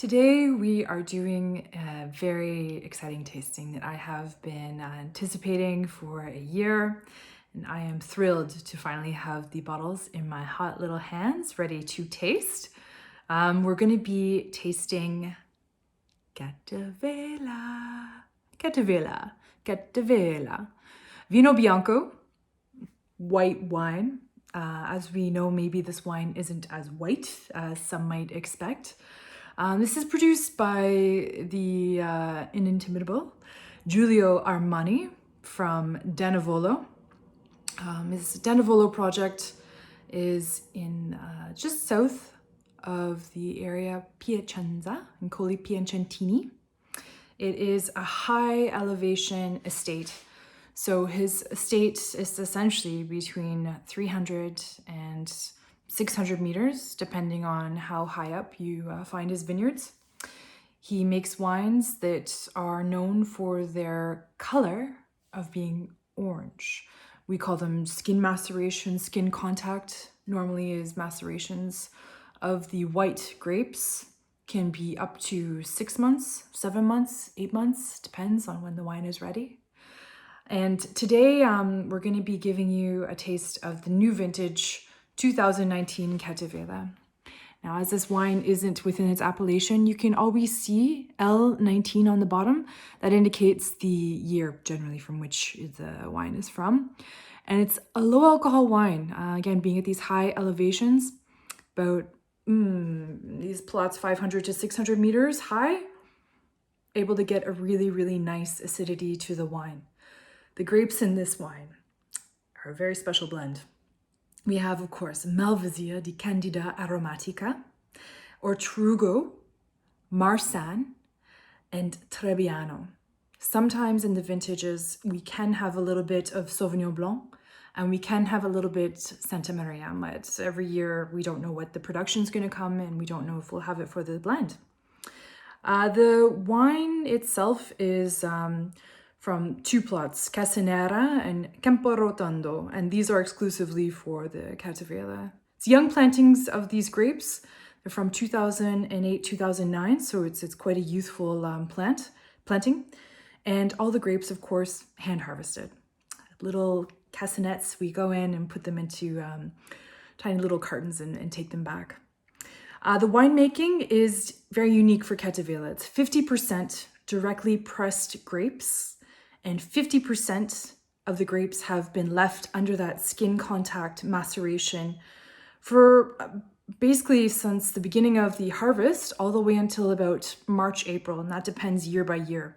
Today we are doing a very exciting tasting that I have been anticipating for a year, and I am thrilled to finally have the bottles in my hot little hands ready to taste. We're going to be tasting Catavela, Vino Bianco, white wine. As we know, maybe this wine isn't as white as some might expect. This is produced by the inimitable Giulio Armani from Denavolo. His Denavolo project is in just south of the area Piacenza in Colli Piacentini. It is a high elevation estate. So his estate is essentially between 300 and 600 meters, depending on how high up you find his vineyards. He makes wines that are known for their color of being orange. We call them skin maceration, skin contact. Normally is macerations of the white grapes, can be up to 6 months, 7 months, 8 months, depends on when the wine is ready. And today we're going to be giving you a taste of the new vintage 2019 Catavela. Now, as this wine isn't within its appellation, you can always see L19 on the bottom. That indicates the year generally from which the wine is from. And it's a low alcohol wine, again, being at these high elevations, about these plots 500 to 600 meters high, able to get a really, really nice acidity to the wine. The grapes in this wine are a very special blend. We have, of course, Malvasia di Candia Aromatica, Ortrugo, Marsanne and Trebbiano. Sometimes in the vintages, we can have a little bit of Sauvignon blanc, and we can have a little bit Santa Maria. But every year, we don't know what the production is going to come, and we don't know if we'll have it for the blend. The wine itself is from two plots, Cassinera and Campo Rotondo, and these are exclusively for the Catavela. It's young plantings of these grapes. They're from 2008, 2009, so it's quite a youthful planting. And all the grapes, of course, hand harvested. Little cassinettes, we go in and put them into tiny little cartons and take them back. The winemaking is very unique for Catavela. It's 50% directly pressed grapes, and 50% of the grapes have been left under that skin contact maceration for basically since the beginning of the harvest all the way until about March, April, and that depends year by year.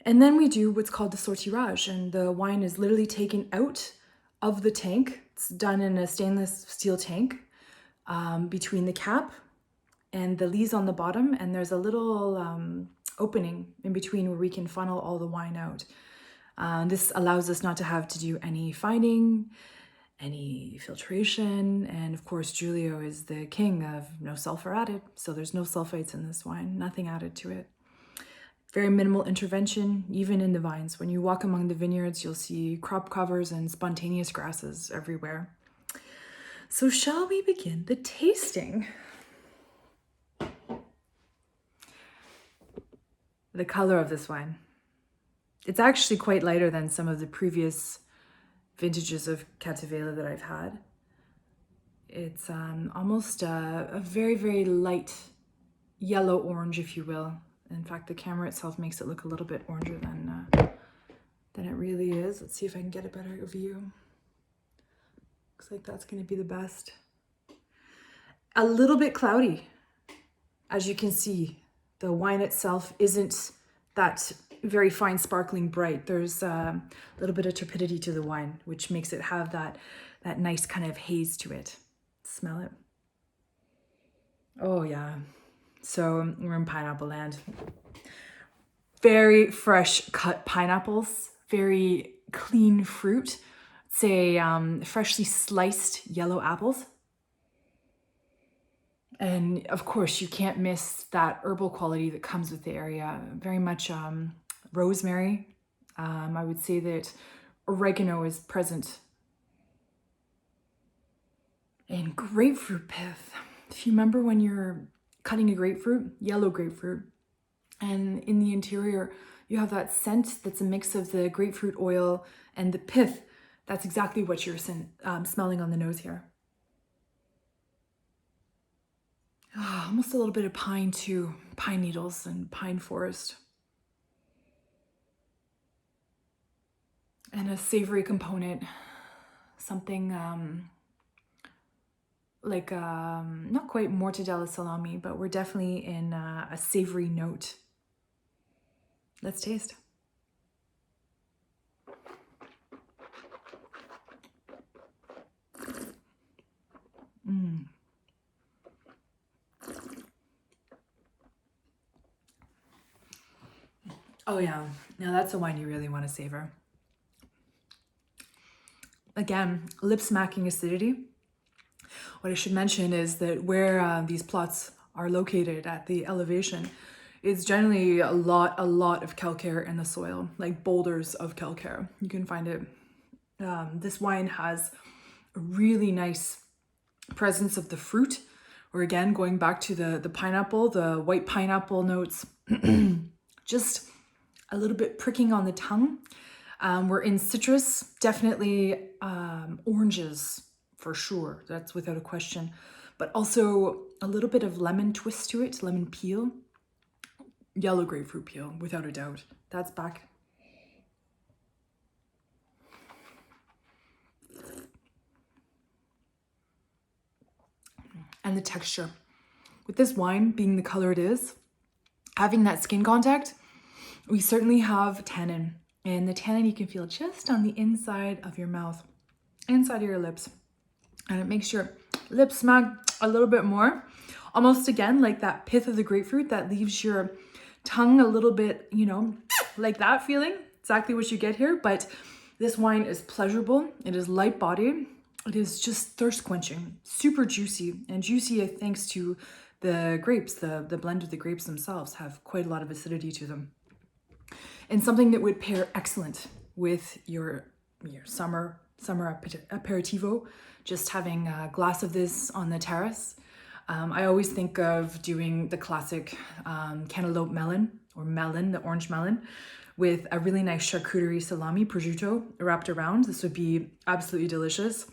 And then we do what's called the sortirage, and the wine is literally taken out of the tank. It's done in a stainless steel tank between the cap and the lees on the bottom, and there's a little opening in between where we can funnel all the wine out. This allows us not to have to do any fining, any filtration, and of course Giulio is the king of no sulfur added, so there's no sulfates in this wine, nothing added to it. Very minimal intervention, even in the vines. When you walk among the vineyards, you'll see crop covers and spontaneous grasses everywhere. So shall we begin the tasting? The color of this wine. It's actually quite lighter than some of the previous vintages of Catavela that I've had. It's almost a very, very light yellow-orange, if you will. In fact, the camera itself makes it look a little bit oranger than it really is. Let's see if I can get a better view. Looks like that's going to be the best. A little bit cloudy, as you can see. The wine itself isn't that very fine, sparkling bright. There's a little bit of turbidity to the wine, which makes it have that nice kind of haze to it. Smell it. Oh yeah. So we're in pineapple land. Very fresh cut pineapples, very clean fruit. Say freshly sliced yellow apples. And of course, you can't miss that herbal quality that comes with the area. Very much rosemary. I would say that oregano is present. And grapefruit pith. If you remember when you're cutting a grapefruit, yellow grapefruit. And in the interior, you have that scent that's a mix of the grapefruit oil and the pith. That's exactly what you're smelling on the nose here. Almost a little bit of pine too, pine needles and pine forest. And a savory component, something like not quite mortadella salami, but we're definitely in a savory note. Let's taste. Oh yeah, now that's a wine you really want to savor. Again, lip smacking acidity. What I should mention is that where these plots are located at the elevation, it's generally a lot of calcare in the soil, like boulders of calcare. You can find it. This wine has a really nice presence of the fruit, or again, going back to the pineapple, the white pineapple notes, just a little bit pricking on the tongue. We're in citrus, definitely oranges for sure, that's without a question, but also a little bit of lemon twist to it, lemon peel, yellow grapefruit peel, without a doubt. That's back. And the texture. With this wine being the color it is, having that skin contact, we certainly have tannin. And the tannin you can feel just on the inside of your mouth, inside of your lips. And it makes your lips smack a little bit more. Almost again, like that pith of the grapefruit that leaves your tongue a little bit, you know, like that feeling. Exactly what you get here. But this wine is pleasurable. It is light-bodied. It is just thirst-quenching, super juicy. And juicy thanks to the grapes. The blend of the grapes themselves have quite a lot of acidity to them. And something that would pair excellent with your summer aperitivo, just having a glass of this on the terrace. I always think of doing the classic cantaloupe melon, or melon, the orange melon, with a really nice charcuterie salami, prosciutto, wrapped around. This would be absolutely delicious.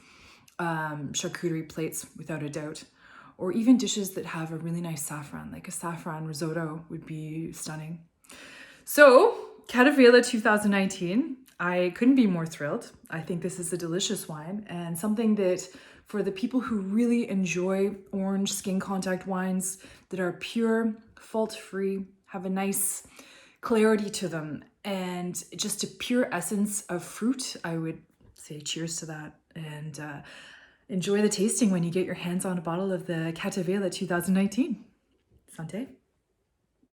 Charcuterie plates, without a doubt. Or even dishes that have a really nice saffron, like a saffron risotto would be stunning. So, Catavela 2019, I couldn't be more thrilled. I think this is a delicious wine and something that for the people who really enjoy orange skin contact wines that are pure, fault-free, have a nice clarity to them, and just a pure essence of fruit, I would say cheers to that and enjoy the tasting when you get your hands on a bottle of the Catavela 2019. Santé.